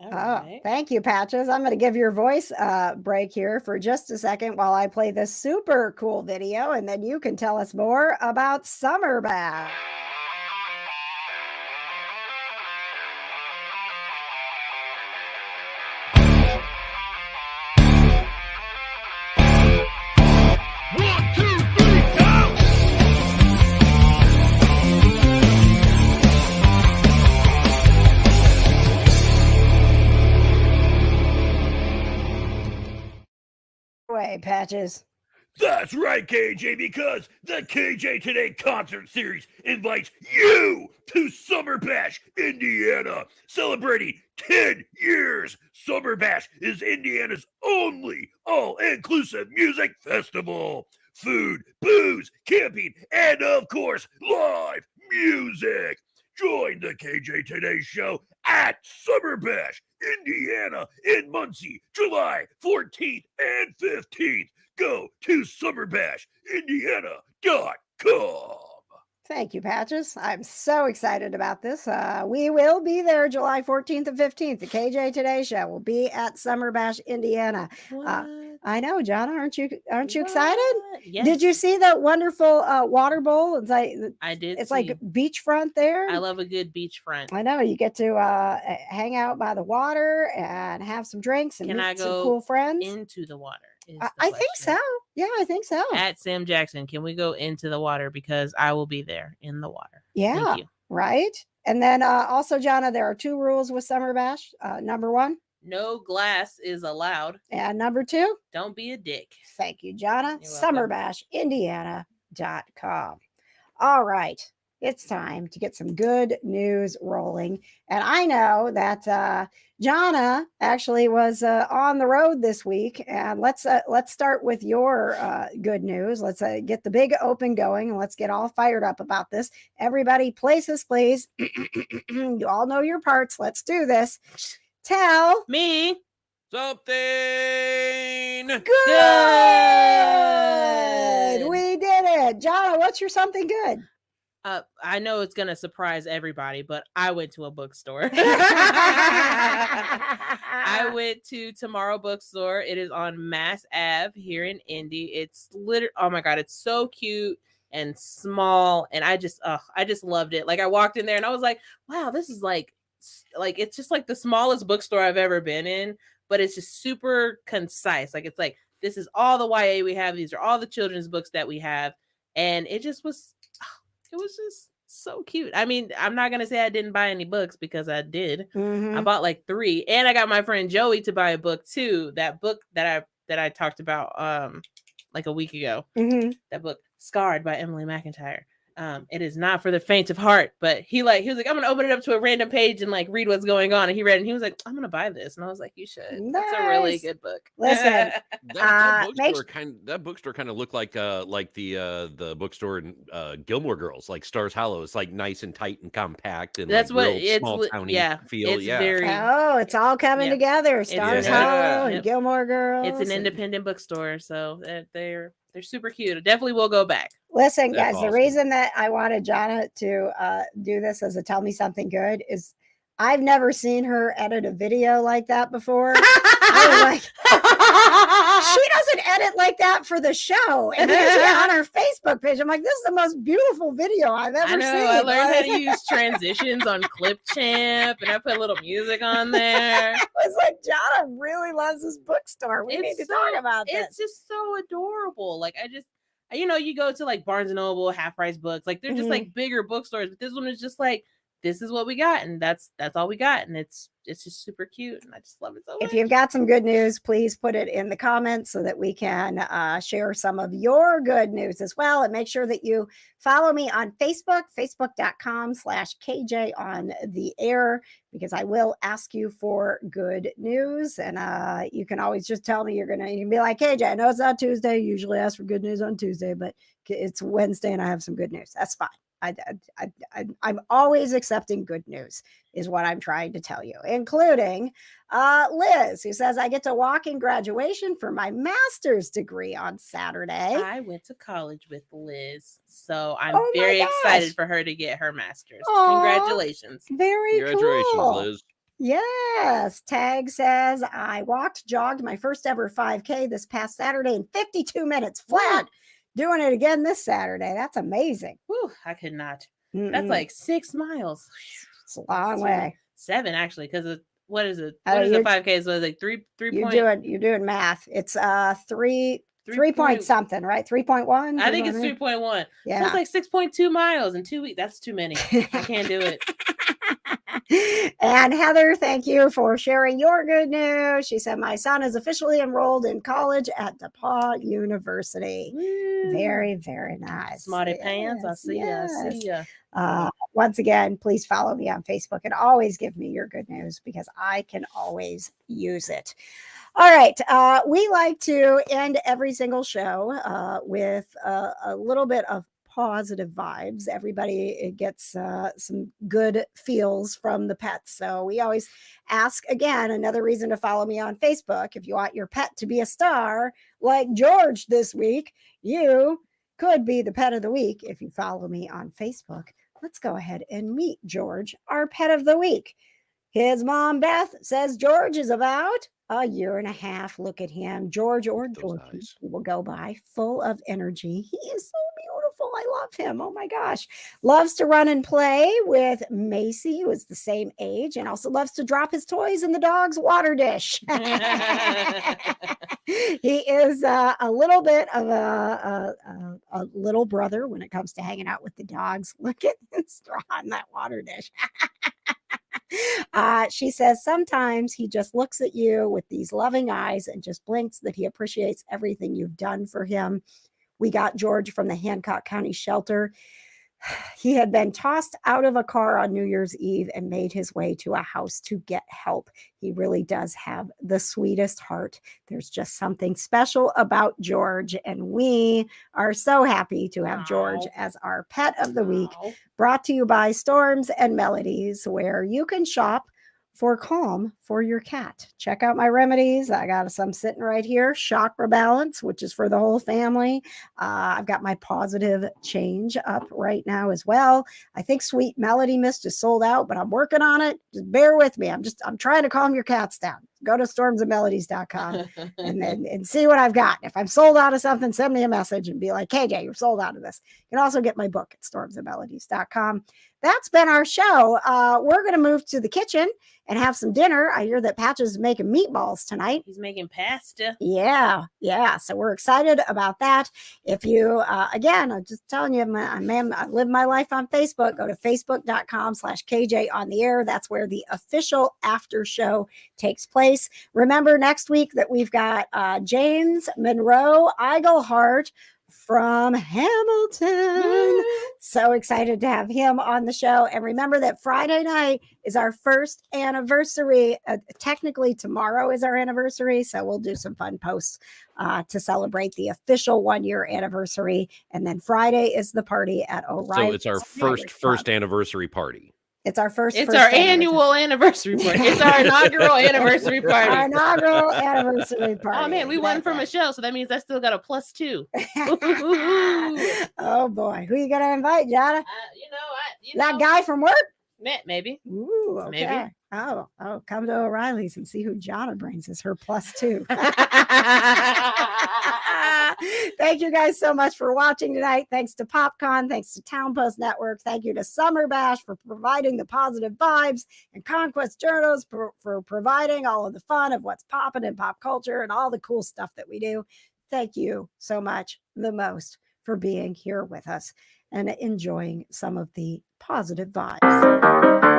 Oh, thank you, Patches. I'm going to give your voice a break here for just a second while I play this super cool video, and then you can tell us more about Summer Bash. Way, Patches. That's right, KJ, because the KJ Today concert series invites you to Summer Bash, Indiana, celebrating 10 years. Summer Bash is Indiana's only all-inclusive music festival. Food, booze, camping, and of course, live music. Join the KJ Today Show at Summer Bash, Indiana, in Muncie, July 14th and 15th. Go to summerbashindiana.com. Thank you, Patches. I'm so excited about this. We will be there July 14th and 15th. The KJ Today Show will be at Summer Bash, Indiana. I know, John. Aren't you excited? Yes. Did you see that wonderful water bowl? It's like I did. It's like beachfront there. I love a good beachfront. I know. You get to hang out by the water and have some drinks and meet some cool friends. Into the water? I think so. Yeah, I think so. At Sam Jackson, can we go into the water? Because I will be there in the water. Yeah. Thank you. Right. And then also, Johna, there are 2 rules with Summer Bash. Number 1, no glass is allowed. And number 2, don't be a dick. Thank you, Johna. Summerbashindiana.com. All right. It's time to get some good news rolling. And I know that Johna actually was on the road this week. And let's start with your good news. Let's get the big open going and let's get all fired up about this. Everybody, places, please. You all know your parts. Let's do this. Tell me something good. We did it. Johna, what's your something good? I know it's going to surprise everybody, but I went to a bookstore. I went to Tomorrow Bookstore. It is on Mass Ave here in Indy. It's oh my God, it's so cute and small. And I just loved it. Like I walked in there and I was like, wow, this is like it's just like the smallest bookstore I've ever been in, but it's just super concise. Like, it's like, this is all the YA we have. These are all the children's books that we have. And it was just so cute. I mean, I'm not going to say I didn't buy any books because I did. I bought like 3 and I got my friend Joey to buy a book too. That book that I talked about like a week ago, that book Scarred by Emily McIntyre. It is not for the faint of heart, but he was like, I'm gonna open it up to a random page and like read what's going on. And he read it and he was like, I'm gonna buy this. And I was like, you should. Nice. That's a really good book. Listen, that bookstore kind of looked like the bookstore in Gilmore Girls, like Stars Hollow. It's like nice and tight and compact, and that's like what it's small towny feel. It's very, it's all coming together. Stars Hollow and Gilmore Girls. It's an independent bookstore, so they're super cute. Definitely will go back. Listen, That's guys, the awesome. reason that I wanted Johna to do this as a Tell Me Something Good is I've never seen her edit a video like that before. I was like, she doesn't edit like that for the show. And you see it on her Facebook page. I'm like, this is the most beautiful video I've ever I know. seen. I learned how Like, to use transitions on Clipchamp, and I put a little music on there. I was like, Johna really loves this bookstore. We need to talk about this. It's just so adorable. Like you go to like Barnes and Noble, Half Price Books, like they're just like bigger bookstores, but this one is just like, this is what we got, and that's all we got, and it's just super cute, and I just love it so much. If you've got some good news, please put it in the comments so that we can share some of your good news as well. And make sure that you follow me on Facebook, facebook.com/KJ on the air, because I will ask you for good news. And you can always just tell me you can be like, KJ, I know it's not Tuesday. Usually ask for good news on Tuesday, but it's Wednesday and I have some good news. That's fine. I'm always accepting good news is what I'm trying to tell you, including Liz, who says, I get to walk in graduation for my master's degree on Saturday. I went to college with Liz, so I'm Oh my very gosh. excited for her to get her master's. Aw. Congratulations. Very Congratulations, cool. Liz. Yes. Tag says, I jogged my first ever 5K this past Saturday in 52 minutes flat. Doing it again this Saturday. That's amazing. Whew, I could not. That's like 6 miles. It's a long way. 7 actually, because what is it? Oh, What is a 5K? So it's like 3 You're doing math. It's 3 point something, right? 3.1. I think it's 3.1. Yeah. So it's like 6.2 miles in 2 weeks. That's too many. I can't do it. And Heather, thank you for sharing your good news. She said, my son is officially enrolled in college at DePaul University. Woo. Very, very nice. Smarty pants. I see ya. I see ya. Once again, please follow me on Facebook and always give me your good news because I can always use it. All right. We like to end every single show with a little bit of positive vibes. Everybody gets some good feels from the pets. So we always ask, again, another reason to follow me on Facebook. If you want your pet to be a star like George this week, you could be the pet of the week if you follow me on Facebook. Let's go ahead and meet George, our pet of the week. His mom, Beth, says George is about a year and a half. Look at him. George or Georgie, he will go by, full of energy. He is so beautiful. I love him. Oh my gosh. Loves to run and play with Macy, who is the same age, and also loves to drop his toys in the dog's water dish. He is a little bit of a little brother when it comes to hanging out with the dogs. Look at the straw in that water dish. She says sometimes he just looks at you with these loving eyes and just blinks that he appreciates everything you've done for him. We got George from the Hancock County shelter. He had been tossed out of a car on New Year's Eve and made his way to a house to get help. He really does have the sweetest heart. There's just something special about George, and we are so happy to have George as our pet of the week, brought to you by Storms and Melodies, where you can shop for calm for your cat. Check out my remedies. I got some sitting right here. Chakra Balance, which is for the whole family. I've got my Positive Change up right now as well. I think Sweet Melody Mist is sold out, but I'm working on it. Just bear with me. I'm trying to calm your cats down. Go to stormsandmelodies.com and see what I've got. If I'm sold out of something, send me a message and be like, KJ, you're sold out of this. You can also get my book at stormsandmelodies.com. That's been our show. We're going to move to the kitchen and have some dinner. I hear that Patches is making meatballs tonight. He's making pasta. Yeah. So we're excited about that. If you, again, I'm just telling you, I live my life on Facebook. Go to facebook.com/KJ on the air. That's where the official after show takes place. Remember next week that we've got James Monroe Eigelhart from Hamilton. So excited to have him on the show. And remember that Friday night is our first anniversary. Technically, tomorrow is our anniversary. So we'll do some fun posts to celebrate the official 1-year anniversary. And then Friday is the party at O'Reilly. So it's our first anniversary party. It's our first. It's first our anniversary. annual anniversary party. It's our inaugural anniversary Our party. inaugural anniversary party. Oh man, we won That's from right. Michelle, so that means I still got a +2. Oh boy, who you gonna invite, Johna? That guy from work? Maybe. Ooh, okay. Maybe. Oh, come to O'Reilly's and see who Johna brings as her +2. Thank you guys so much for watching tonight. Thanks to PopCon, thanks to Town Post Network, thank you to Summer Bash for providing the positive vibes, and ConQuest Journals for providing all of the fun of what's popping in pop culture and all the cool stuff that we do. Thank you so much, the most, for being here with us and enjoying some of the positive vibes.